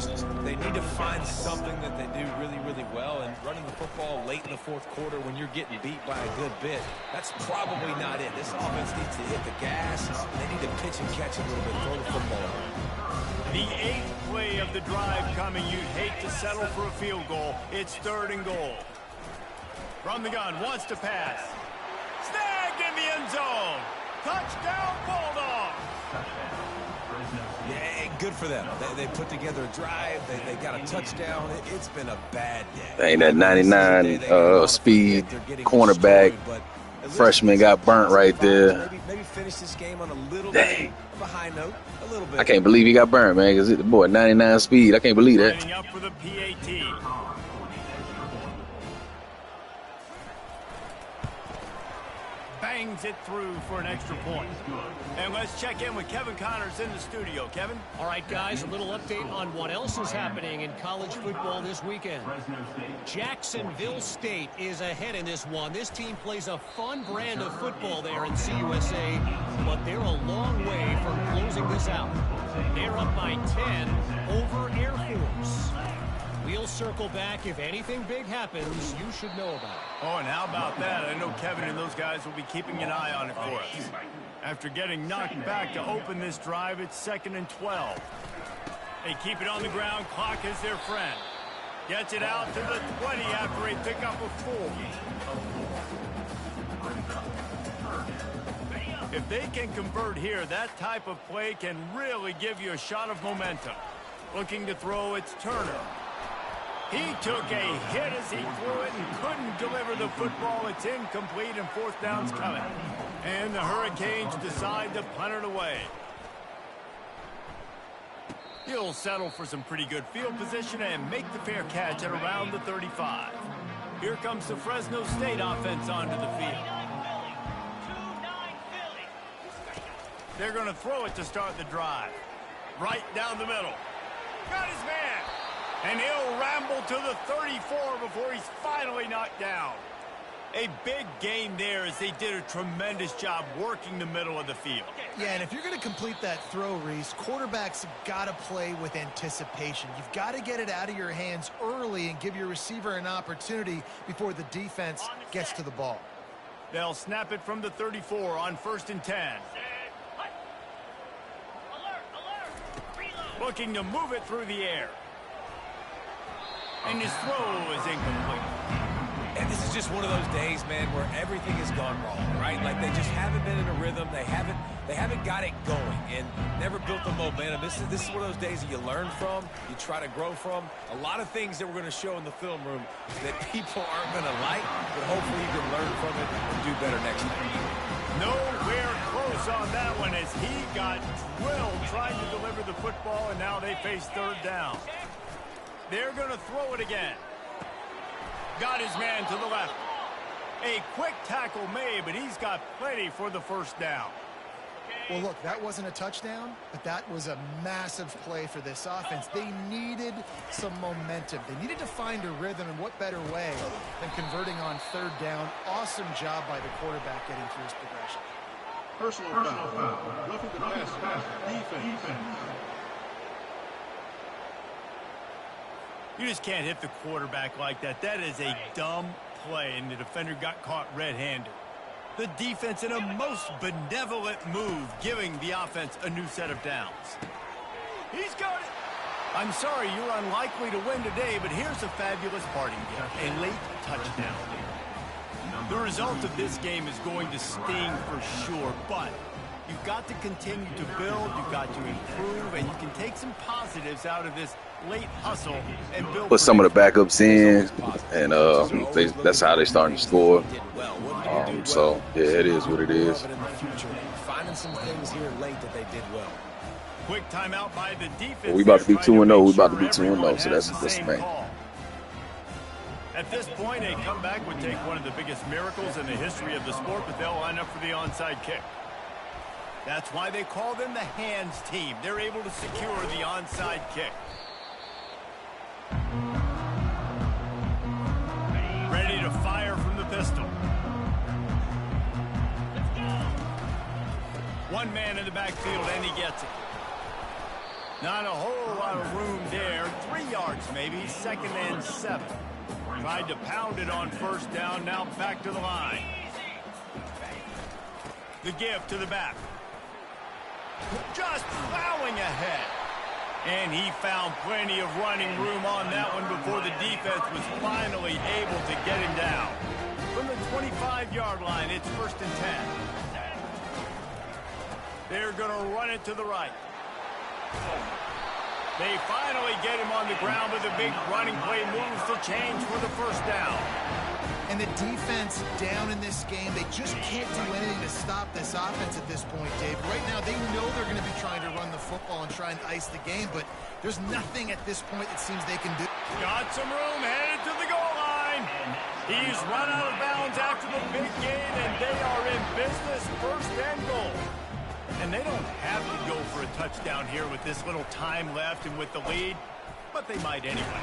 they need to find something that they do really, really well. And running the football late in the fourth quarter when you're getting beat by a good bit, that's probably not it. This offense needs to hit the gas. They need to pitch and catch a little bit, throw the football. The 8th play of the drive coming. You'd hate to settle for a field goal. It's third and goal. From the gun, wants to pass. Snagged in the end zone. Touchdown, Bulldogs. Yeah, good for them. They put together a drive. They got a touchdown. It's been a bad day. Ain't that 99 speed cornerback freshman got burnt right there. Maybe finish this game on a little bit of a high note. A little bit. I can't believe he got burnt, man, because boy, 99 speed. I can't believe that. Lining up for the PAT. Bangs it through for an extra point. And let's check in with Kevin Connors in the studio. Kevin? All right, guys, a little update on what else is happening in college football this weekend. Jacksonville State is ahead in this one. This team plays a fun brand of football there in CUSA, but they're a long way from closing this out. They're up by 10 over Air Force. We'll circle back. If anything big happens, you should know about it. Oh, and how about that? I know Kevin and those guys will be keeping an eye on it for us. After getting knocked back to open this drive, it's 2nd and 12. They keep it on the ground. Clock is their friend. Gets it out to the 20 after a pickup of 4. If they can convert here, that type of play can really give you a shot of momentum. Looking to throw, it's Turner. He took a hit as he threw it and couldn't deliver the football. It's incomplete, and fourth down's coming. And the Hurricanes decide to punt it away. He'll settle for some pretty good field position and make the fair catch at around the 35. Here comes the Fresno State offense onto the field. They're going to throw it to start the drive. Right down the middle. Got his man. And he'll ramble to the 34 before he's finally knocked down. A big gain there as they did a tremendous job working the middle of the field. Yeah, and if you're going to complete that throw, Reese, quarterbacks have got to play with anticipation. You've got to get it out of your hands early and give your receiver an opportunity before the defense gets to the ball. They'll snap it from the 34 on 1st and 10. Looking to move it through the air. And his throw is incomplete. And this is just one of those days, man, where everything has gone wrong, right? Like they just haven't been in a rhythm. They haven't got it going and never built the momentum. This is one of those days that you learn from, you try to grow from. A lot of things that we're going to show in the film room that people aren't going to like, but hopefully you can learn from it and do better next time. Nowhere close on that one as he got drilled trying to deliver the football, and now they face third down. They're going to throw it again. Got his man to the left. A quick tackle made, but he's got plenty for the first down. Well, look, that wasn't a touchdown, but that was a massive play for this offense. They needed some momentum. They needed to find a rhythm, and what better way than converting on third down. Awesome job by the quarterback getting through his progression. Personal foul. Roughing the passer. Defense. You just can't hit the quarterback like that. That is a dumb play, and the defender got caught red-handed. The defense in a most benevolent move, giving the offense a new set of downs. He's got it. I'm sorry, you're unlikely to win today, but here's a fabulous parting gift, a late touchdown. The result of this game is going to sting for sure, but you've got to continue to build, you've got to improve, and you can take some positives out of this late hustle and build. Put some of the backups in, and that's how they starting to score. So yeah, it is what it is. Finding some things here late that they did well. Quick timeout by the defense. Well, we about to be 2-0. We about to be 2-0. So that's the main. At this point, a comeback would take one of the biggest miracles in the history of the sport, but they'll line up for the onside kick. That's why they call them the hands team. They're able to secure the onside kick. Ready to fire from the pistol. One man in the backfield, and he gets it. Not a whole lot of room there. 3 yards maybe, 2nd and 7. Tried to pound it on first down, now back to the line. The give to the back. Just plowing ahead. And he found plenty of running room on that one before the defense was finally able to get him down. From the 25-yard line, it's 1st and 10. They're going to run it to the right. They finally get him on the ground, but the big running play moves the change for the first down. And the defense down in this game, they just can't do anything to stop this offense at this point, Dave. Right now, they know they're going to be trying to run the football and try and ice the game, but there's nothing at this point it seems they can do. Got some room, headed to the goal line. He's run out of bounds after the big gain, and they are in business, 1st and goal. And they don't have to go for a touchdown here with this little time left and with the lead, but they might anyway.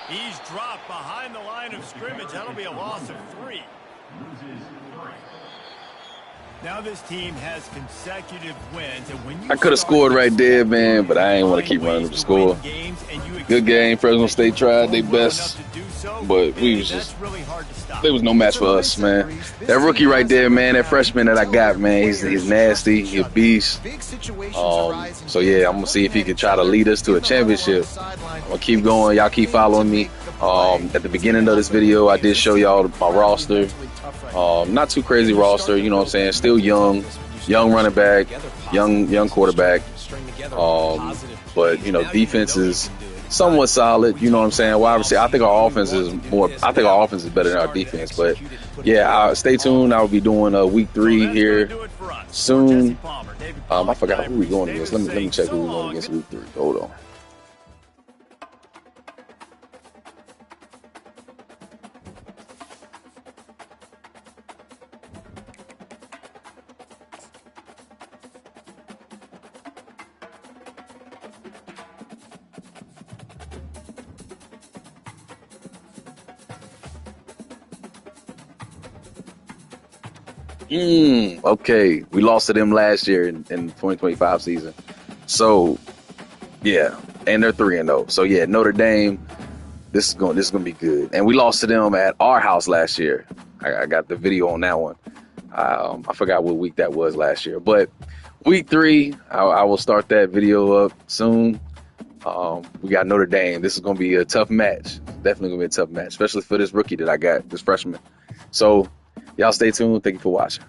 He's dropped behind the line of scrimmage. That'll be a loss of 3. Now this team has consecutive wins, and when you I could have scored right there, man, but I ain't want to keep running the score. Good game. Fresno State tried their best, but we was just there was no match for us, man. That rookie right there, man, that freshman that I got, man, he's nasty. He's a beast. So yeah, I'm gonna see if he can try to lead us to a championship. I'm gonna keep going. Y'all keep following me. At the beginning of this video, I did show y'all my roster. Not too crazy roster, you know what I'm saying? Still young running back, young quarterback. But you know, defense is somewhat solid. You know what I'm saying? Wide receiver. I think our offense is better than our defense. But yeah, stay tuned. I'll be doing week 3 here soon. I forgot who we're going against. Let me check who we're going against week 3. Hold on. Okay, we lost to them last year in 2025 season. So, yeah, and they're 3-0. So yeah, Notre Dame, this is gonna be good. And we lost to them at our house last year. I got the video on that one. I forgot what week that was last year, but week 3, I will start that video up soon. We got Notre Dame. This is gonna be a tough match. definitely gonna be a tough match, especially for this rookie that I got, this freshman. So y'all stay tuned. Thank you for watching.